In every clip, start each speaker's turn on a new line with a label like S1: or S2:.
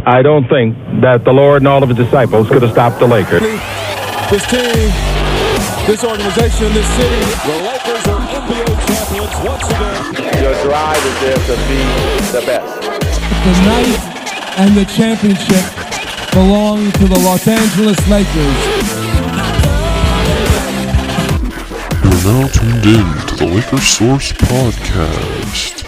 S1: I don't think that the Lord and all of his disciples could have stopped the Lakers.
S2: This team, this organization, this city, the Lakers are NBA champions once again.
S3: Your drive is there to be the best.
S4: The night and the championship belong to the Los Angeles Lakers.
S5: You're now tuned in to the Lakers Source Podcast.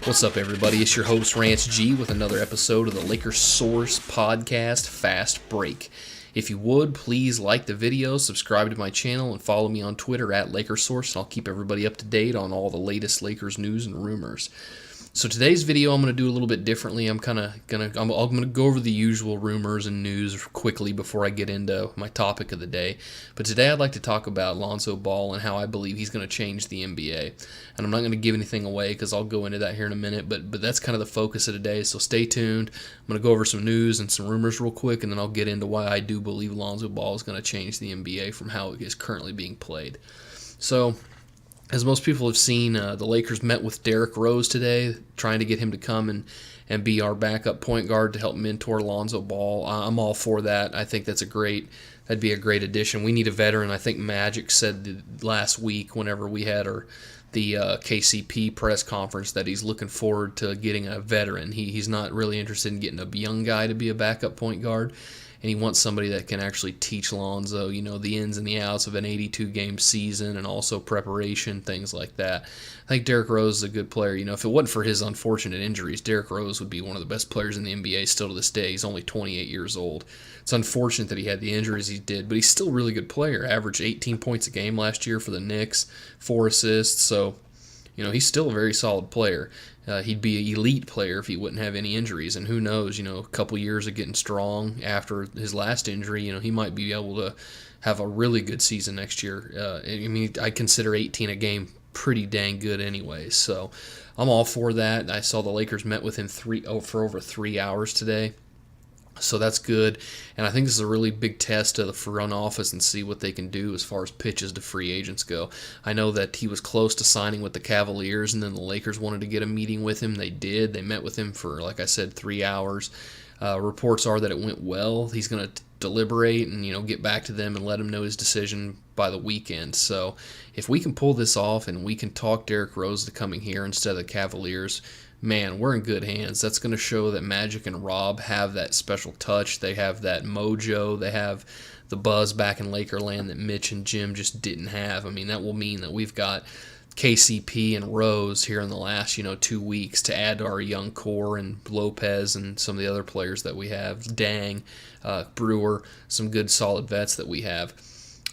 S6: What's up, everybody? It's your host, Rance G, with another episode of the Lakers Source Podcast Fast Break. If you would, please like the video, subscribe to my channel, and follow me on Twitter at Lakers Source, and I'll keep everybody up to date on all the latest Lakers news and rumors. So today's video I'm going to do a little bit differently. I'm going to go over the usual rumors and news quickly before I get into my topic of the day. But today I'd like to talk about Lonzo Ball and how I believe he's going to change the NBA. And I'm not going to give anything away because I'll go into that here in a minute, but that's kind of the focus of today, so stay tuned. I'm going to go over some news and some rumors real quick, and then I'll get into why I do believe Lonzo Ball is going to change the NBA from how it is currently being played. So, as most people have seen, the Lakers met with Derrick Rose today, trying to get him to come and be our backup point guard to help mentor Lonzo Ball. I'm all for that. I think that'd be a great addition. We need a veteran. I think Magic said last week, whenever we had the KCP press conference, that he's looking forward to getting a veteran. He's not really interested in getting a young guy to be a backup point guard. And he wants somebody that can actually teach Lonzo, the ins and the outs of an 82-game season and also preparation, things like that. I think Derrick Rose is a good player. If it wasn't for his unfortunate injuries, Derrick Rose would be one of the best players in the NBA still to this day. He's only 28 years old. It's unfortunate that he had the injuries he did, but he's still a really good player. Averaged 18 points a game last year for the Knicks, 4 assists. So, he's still a very solid player. He'd be an elite player if he wouldn't have any injuries. And who knows, a couple years of getting strong after his last injury, he might be able to have a really good season next year. I consider 18 a game pretty dang good anyway. So I'm all for that. I saw the Lakers met with him for over 3 hours today. So that's good, and I think this is a really big test of the front office and see what they can do as far as pitches to free agents go. I know that he was close to signing with the Cavaliers, and then the Lakers wanted to get a meeting with him. They did. They met with him for, like I said, 3 hours. Reports are that it went well. He's going to deliberate and get back to them and let them know his decision by the weekend. So if we can pull this off and we can talk Derrick Rose to coming here instead of the Cavaliers, man, we're in good hands. That's going to show that Magic and Rob have that special touch. They have that mojo. They have the buzz back in Lakerland that Mitch and Jim just didn't have. That will mean that we've got KCP and Rose here in the last, 2 weeks to add to our young core, and Lopez and some of the other players that we have. Dang, Brewer, some good solid vets that we have.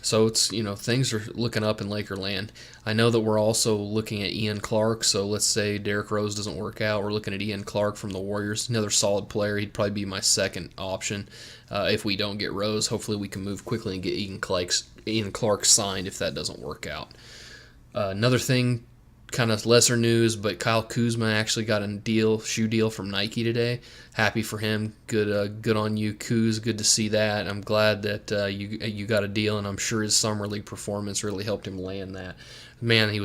S6: So it's, things are looking up in Lakerland. I know that we're also looking at Ian Clark. So let's say Derrick Rose doesn't work out. We're looking at Ian Clark from the Warriors. Another solid player. He'd probably be my second option if we don't get Rose. Hopefully we can move quickly and get Ian Clark signed if that doesn't work out. Another thing, kind of lesser news, but Kyle Kuzma actually got a shoe deal from Nike today. Happy for him. Good on you, Kuz. Good to see that. I'm glad that you got a deal, and I'm sure his summer league performance really helped him land that. Man, he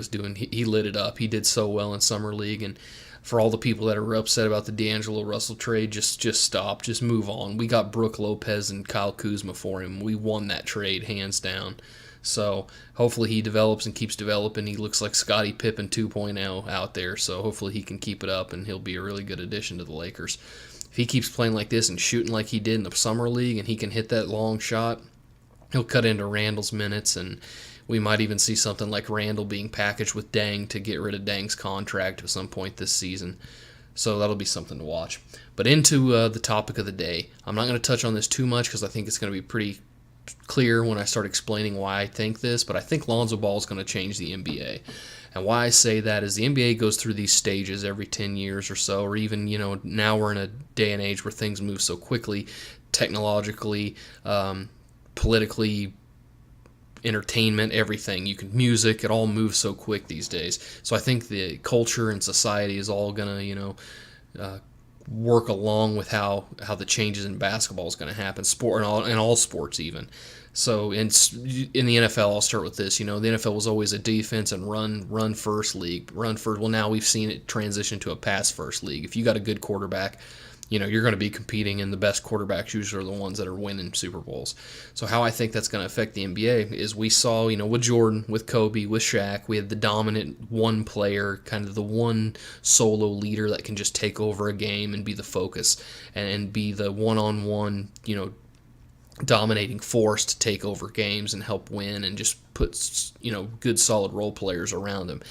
S6: lit it up. He did so well in summer league, and for all the people that are upset about the D'Angelo Russell trade, just stop. Just move on. We got Brook Lopez and Kyle Kuzma for him. We won that trade hands down. So hopefully he develops and keeps developing. He looks like Scottie Pippen 2.0 out there, so hopefully he can keep it up and he'll be a really good addition to the Lakers. If he keeps playing like this and shooting like he did in the summer league and he can hit that long shot, he'll cut into Randall's minutes, and we might even see something like Randall being packaged with Dang to get rid of Dang's contract at some point this season. So that'll be something to watch. But into the topic of the day. I'm not going to touch on this too much because I think it's going to be pretty clear when I start explaining why I think this, but I think Lonzo Ball is going to change the NBA. And why I say that is the NBA goes through these stages every 10 years or so, or even, now we're in a day and age where things move so quickly, technologically, politically, entertainment, everything. Music, it all moves so quick these days. So I think the culture and society is all going to, work along with how the changes in basketball is going to happen, sport and all sports even. So in the NFL, I'll start with this. The NFL was always a defense and run first league. Run first. Well, now we've seen it transition to a pass first league. If you got a good quarterback, you're going to be competing, and the best quarterbacks usually are the ones that are winning Super Bowls. So how I think that's going to affect the NBA is we saw, with Jordan, with Kobe, with Shaq, we had the dominant one player, kind of the one solo leader that can just take over a game and be the focus and be the one-on-one, dominating force to take over games and help win and just put, good solid role players around him.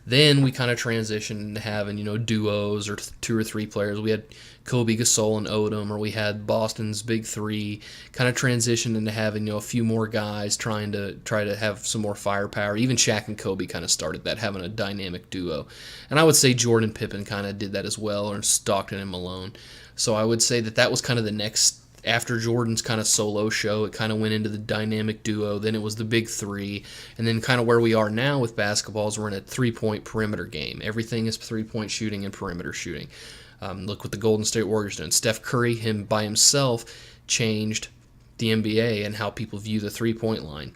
S6: Then we kind of transitioned into having, duos or 2 or 3 players. We had Kobe, Gasol, and Odom, or we had Boston's big 3. Kind of transitioned into having, a few more guys try to have some more firepower. Even Shaq and Kobe kind of started that, having a dynamic duo. And I would say Jordan and Pippen kind of did that as well, or Stockton and Malone. So I would say that was kind of the next. After Jordan's kind of solo show, it kind of went into the dynamic duo. Then it was the big 3. And then kind of where we are now with basketball is we're in a 3-point perimeter game. Everything is 3-point shooting and perimeter shooting. Look what the Golden State Warriors doing. Steph Curry, him by himself, changed the NBA and how people view the 3-point line.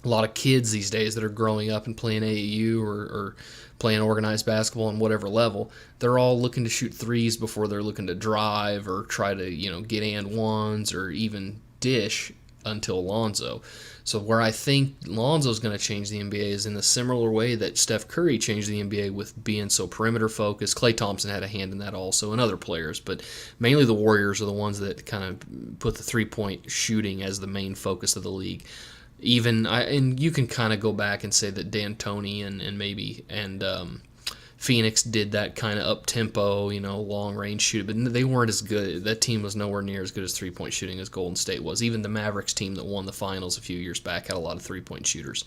S6: A lot of kids these days that are growing up and playing AAU or playing organized basketball on whatever level, they're all looking to shoot threes before they're looking to drive or try to, get and ones or even dish until Lonzo. So where I think Lonzo's going to change the NBA is in the similar way that Steph Curry changed the NBA with being so perimeter focused. Klay Thompson had a hand in that also, and other players, but mainly the Warriors are the ones that kind of put the 3-point shooting as the main focus of the league. And you can kind of go back and say that D'Antoni and Phoenix did that kind of up-tempo, long-range shoot, but they weren't as good. That team was nowhere near as good as three-point shooting as Golden State was. Even the Mavericks team that won the finals a few years back had a lot of three-point shooters.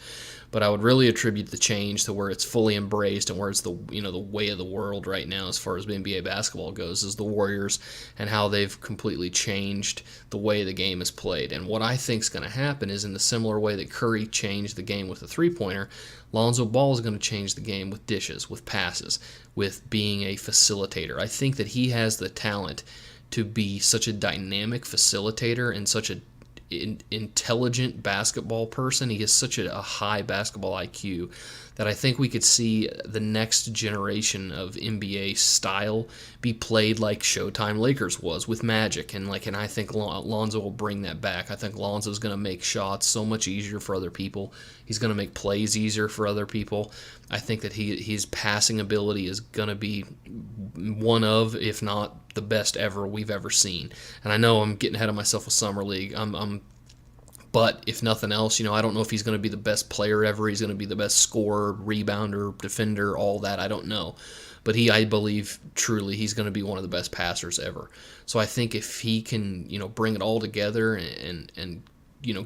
S6: But I would really attribute the change to where it's fully embraced and where it's the way of the world right now as far as NBA basketball goes is the Warriors and how they've completely changed the way the game is played. And what I think is going to happen is in the similar way that Curry changed the game with a three-pointer, Lonzo Ball is going to change the game with dishes, with passes, with being a facilitator. I think that he has the talent to be such a dynamic facilitator and such an intelligent basketball person. He has such a high basketball IQ that I think we could see the next generation of NBA style be played like Showtime Lakers was with Magic, and I think Lonzo will bring that back. I think Lonzo's going to make shots so much easier for other people. He's going to make plays easier for other people. I think that his passing ability is going to be one of, if not the best ever we've ever seen. And I know I'm getting ahead of myself with Summer League. But if nothing else, I don't know if he's going to be the best player ever. He's going to be the best scorer, rebounder, defender, all that. I don't know. But I believe truly he's going to be one of the best passers ever. So I think if he can, bring it all together and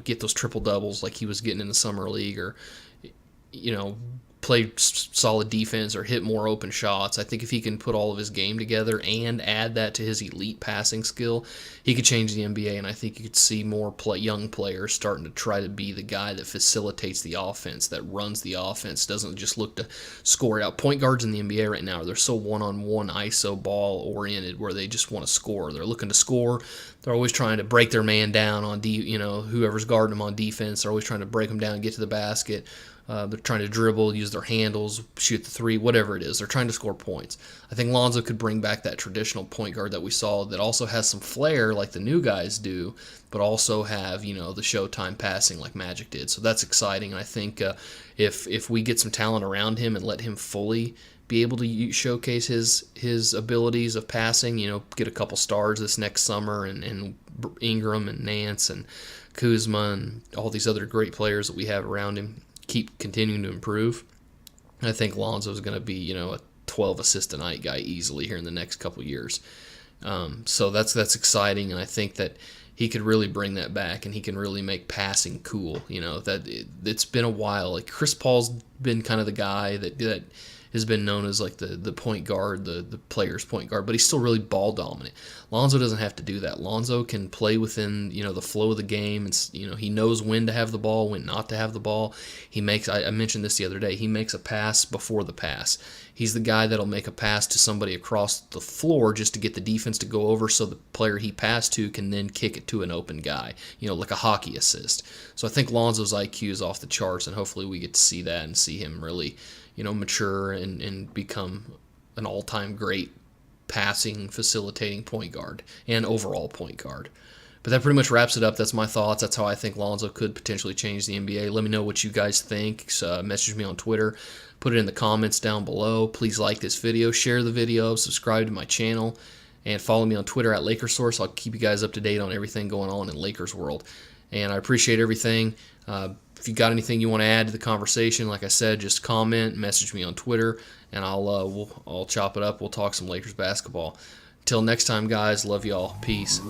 S6: get those triple doubles like he was getting in the Summer League, or, play solid defense or hit more open shots. I think if he can put all of his game together and add that to his elite passing skill, he could change the NBA, and I think you could see more young players starting to try to be the guy that facilitates the offense, that runs the offense, doesn't just look to score it out. Point guards in the NBA right now, they're so one-on-one ISO ball oriented where they just want to score. They're looking to score. They're always trying to break their man down on whoever's guarding them on defense. They're always trying to break them down and get to the basket. They're trying to dribble, use their handles, shoot the three, whatever it is. They're trying to score points. I think Lonzo could bring back that traditional point guard that we saw that also has some flair like the new guys do, but also have, the Showtime passing like Magic did. So that's exciting. And I think if we get some talent around him and let him fully be able to showcase his abilities of passing, get a couple stars this next summer, and Ingram and Nance and Kuzma and all these other great players that we have around him keep continuing to improve, I think Lonzo's going to be, a 12 assist a night guy easily here in the next couple years. So that's exciting, and I think that he could really bring that back, and he can really make passing cool. That it's been a while. Like Chris Paul's been kind of the guy that has been known as like the point guard, the player's point guard, but he's still really ball dominant. Lonzo doesn't have to do that. Lonzo can play within, the flow of the game, and he knows when to have the ball, when not to have the ball. He makes, I mentioned this the other day, he makes a pass before the pass. He's the guy that'll make a pass to somebody across the floor just to get the defense to go over, so the player he passed to can then kick it to an open guy, like a hockey assist. So I think Lonzo's IQ is off the charts, and hopefully we get to see that and see him really mature and become an all-time great passing, facilitating point guard and overall point guard. But that pretty much wraps it up. That's my thoughts. That's how I think Lonzo could potentially change the NBA. Let me know what you guys think. Message me on Twitter. Put it in the comments down below. Please like this video, share the video, subscribe to my channel, and follow me on Twitter at LakersSource. I'll keep you guys up to date on everything going on in Lakers world. And I appreciate everything. If you got anything you want to add to the conversation, like I said, just comment, message me on Twitter, and I'll chop it up. We'll talk some Lakers basketball. Till next time, guys. Love y'all. Peace.